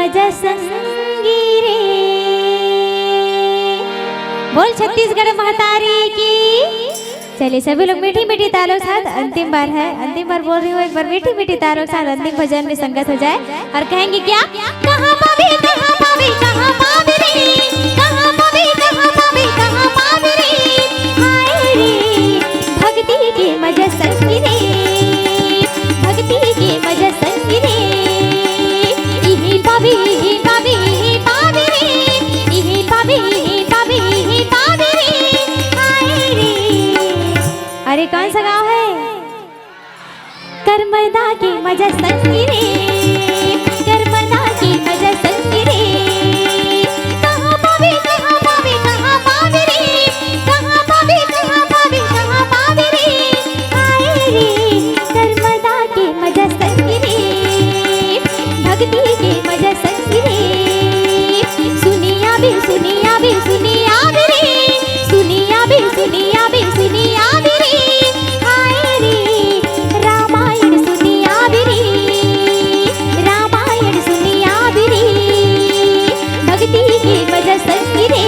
मजा संगी रे। बोल छत्तीसगढ़ महतारी की। चलिए सभी लोग मीठी मीठी तालों के साथ, अंतिम बार है, अंतिम बार बोल रही हूँ, एक बार मीठी मीठी तालों के साथ अंतिम भजन में संगत हो जाए और कहेंगे क्या, कहाँ पावे कहाँ पावे कहाँ पावे रे, कहाँ पावे कहाँ पावे कहाँ पावे रे, हाय रे भक्ति के मजा संगी रे, भक्ति के मजा संगी रे, इही पावे इही पावे इही पावे रे, इही पावे इही पावे इही पावे रे, हाय रे। अरे कौन सा गाँव है? करमदा की मजा संगी रे, करमदा की मजा संगी रे, कहाँ पावे कहाँ पावे कहाँ पावे रे, कहाँ पावे कहाँ पावे कहाँ पावे रे, हाय रे करमदा की मजा संगी रे, भक्ति की मजा संगी रे, सुनिया भी सुनिया भी सुनिया भी रे, सुनिया भी सुनिया भी सुनिया भी रे, हाय रे रामायण सुनिया भी रे, रामायण सुनिया भी रे, भक्ति की मजा संगी रे।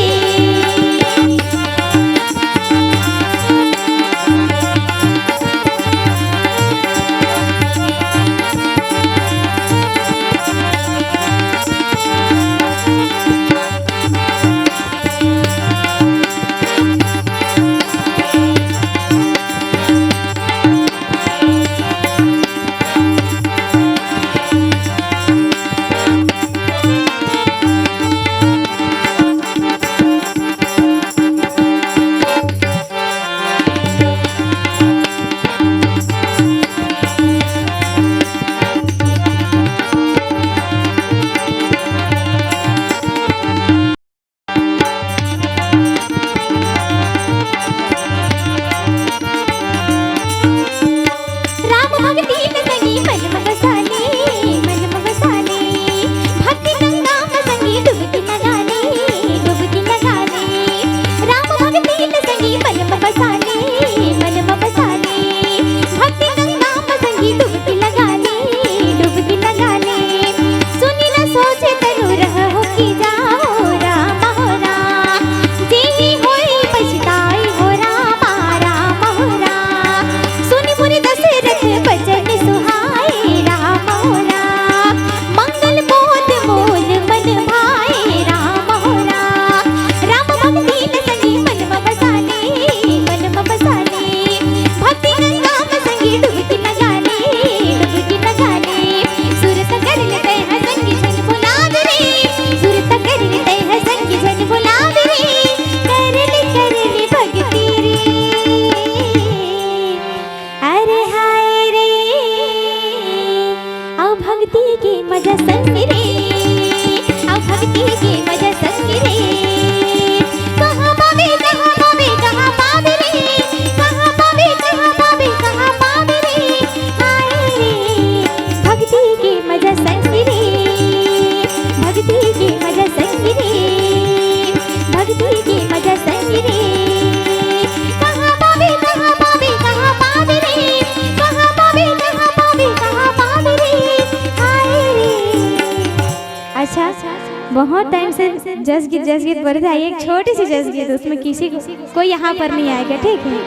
बहुत टाइम से जस गीत बोल रहे थे, एक छोटी सी जस गीत, उसमें किसी को यहाँ पर नहीं आएगा, ठीक है?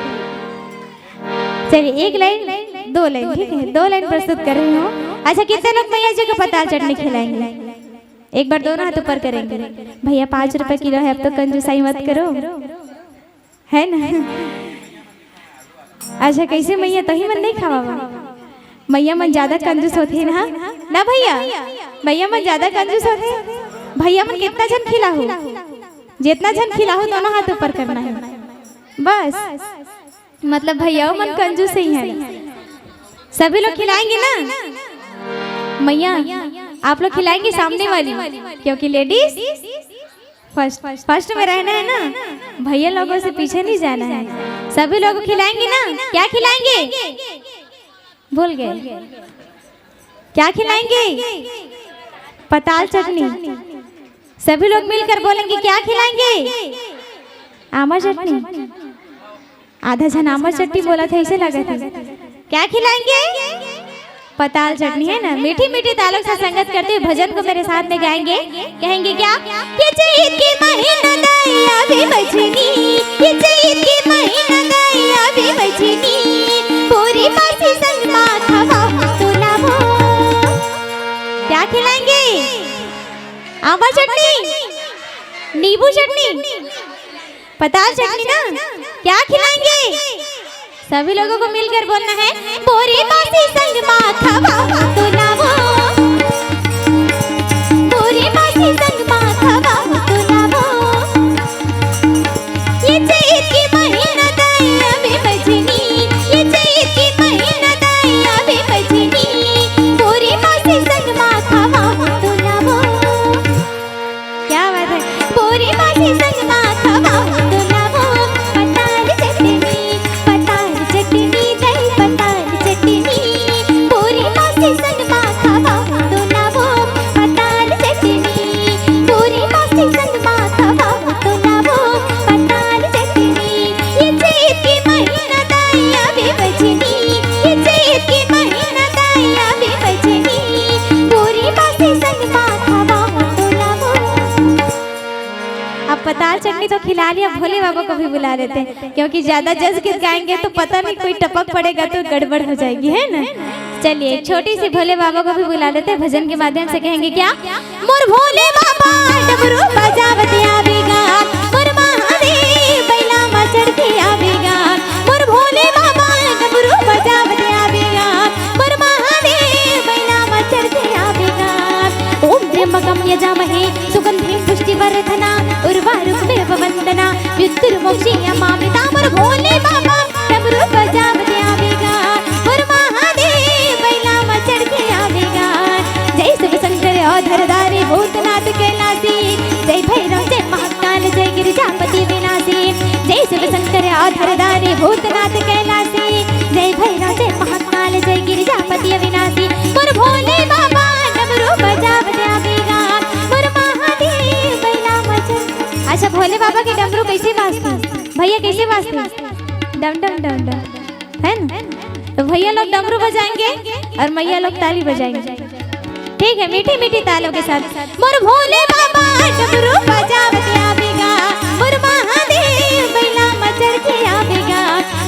चलिए एक लाइन दो लाइन, ठीक है? दो लाइन प्रस्तुत कर रही हूँ। अच्छा कितने लोग भैया जी को पताल चटनी खिलाएंगे? एक बार दोनों हाथ ऊपर करेंगे। भैया 5 रुपए किलो है, अब तो कंजूसाई मत करो, है ना? अच्छा कैसे मैया तही मन नहीं खावा? मैया मन ज्यादा कंजूस होती है ना भैया? भैया मन ज्यादा कंजूस होते हैं। भैया मन कितना जन खिला हो, जितना जन खिला हो दोनों हाथ ऊपर करना है बस। मतलब भैया मन कंजूस ही है। सभी लोग खिलाएंगे ना मैया? आप लोग खिलाएंगे सामने वाली, क्योंकि लेडीज फर्स्ट में रहना है ना, भैया लोगों से पीछे नहीं जाना है। सभी लोग खिलाएंगे ना? क्या खिलाएंगे? भूल गए क्या खिलाएंगे? पताल चटनी। सभी लोग मिलकर बोलेंगे क्या खिलाएंगे? आमा चटनी। आधा जन आमा चटनी बोला था, इसे लगा था। क्या खिलाएंगे? पताल चटनी है ना। मीठी मीठी तालों से संगत करते हुए भजन को मेरे साथ में गाएंगे। कहेंगे क्या? ये चैत के महीना गया भी बजनी, ये चैत के महीना गया भी बजनी, पूरी बासी संग माथा तो लावो। क्या खिलाएंगे? आंवला चटनी, नींबू चटनी, पताल चटनी ना। क्या खिलाएंगे? सभी लोगों को मिलकर बोलना है, पूरी बासी संग माथा तो लावो, पूरी बासी संग माथा तो लावो। ये चैत के महीना गया भी बजनी, ये चैत के महीना गया भी बजनी, पूरी बासी संग माथा तो लावो। क्या बात है? पूरी बासी संग माथा तो लावो। पताल चटनी, पताल चटनी, दही पताल चटनी, पूरी बासी संग माथा तो लावो। पताल चटनी, पूरी बासी संग माथा तो लावो। पताल चटनी, ये चैत के महीना गया भी बजनी, ये चैत के महीना गया भी बजनी, पूरी बासी संग माथा तो लावो। अब पताल चटनी तो खिला लिया, भोले बाबा को भी बुला लेते हैं, क्योंकि ज्यादा जज गीत गाएंगे तो पता नहीं कोई टपक पड़ेगा तो गड़बड़ हो जाएगी, है ना। चलिए छोटी सी भोले बाबा को भी बुला लेते हैं, भजन के माध्यम से कहेंगे क्या? मोर भोले बाबा डमरू बजावते आवेगा, मोर महादेव बैला में चढ़ते आवेगा, मोर भोले बाबा डमरू बजावते आवेगा, मोर महादेव बैला में चढ़ते आवेगा। ओम त्र्यंबकं यजामहे सुगंधिं पुष्टिवर्धना उर्वारुकमेव वंदना मृत्युर्मोक्षीयमामृता। मोर भोले बाबा डमरू बजावते आवेगा, मोर महादेव बैला में चढ़के आवेगा। जय शिव शंकर औधरधारी भूतनाथ कैलासी, जय भैरव जय महाकाल जय गिरिजापति विनाशी। जय शिव शंकर औधरधारी भूतनाथ कैलासी, जय भैरव जय महाकाल जय गिरिजापति विनाशी। मोर भोले बाबा डमरू बजावते आवेगा, मोर महादेव बैला में चढ़। अच्छा भोले बाबा के डमरू कैसे बाजते भैया? कैसे बाजते? डम डम डम डम, है ना। तो भैया लोग डमरू बजाएंगे और मैया लोग ताली बजाएंगे, ठीक है, मीठी मीठी तालों के साथ। मोर भोले बाबा डमरू बजावते आवेगा, मोर महादेव बैला में चढ़के आवेगा,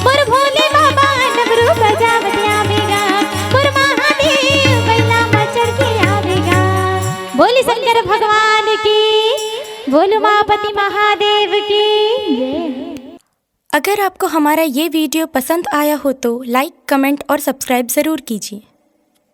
मोर भोले बाबा डमरू बजावते आवेगा, मोर महादेव बैला में चढ़के आवेगा। बोली शंकर भगवान की, बोलो मापति महादेव की। अगर आपको हमारा ये वीडियो पसंद आया हो तो लाइक, कमेंट और सब्सक्राइब ज़रूर कीजिए।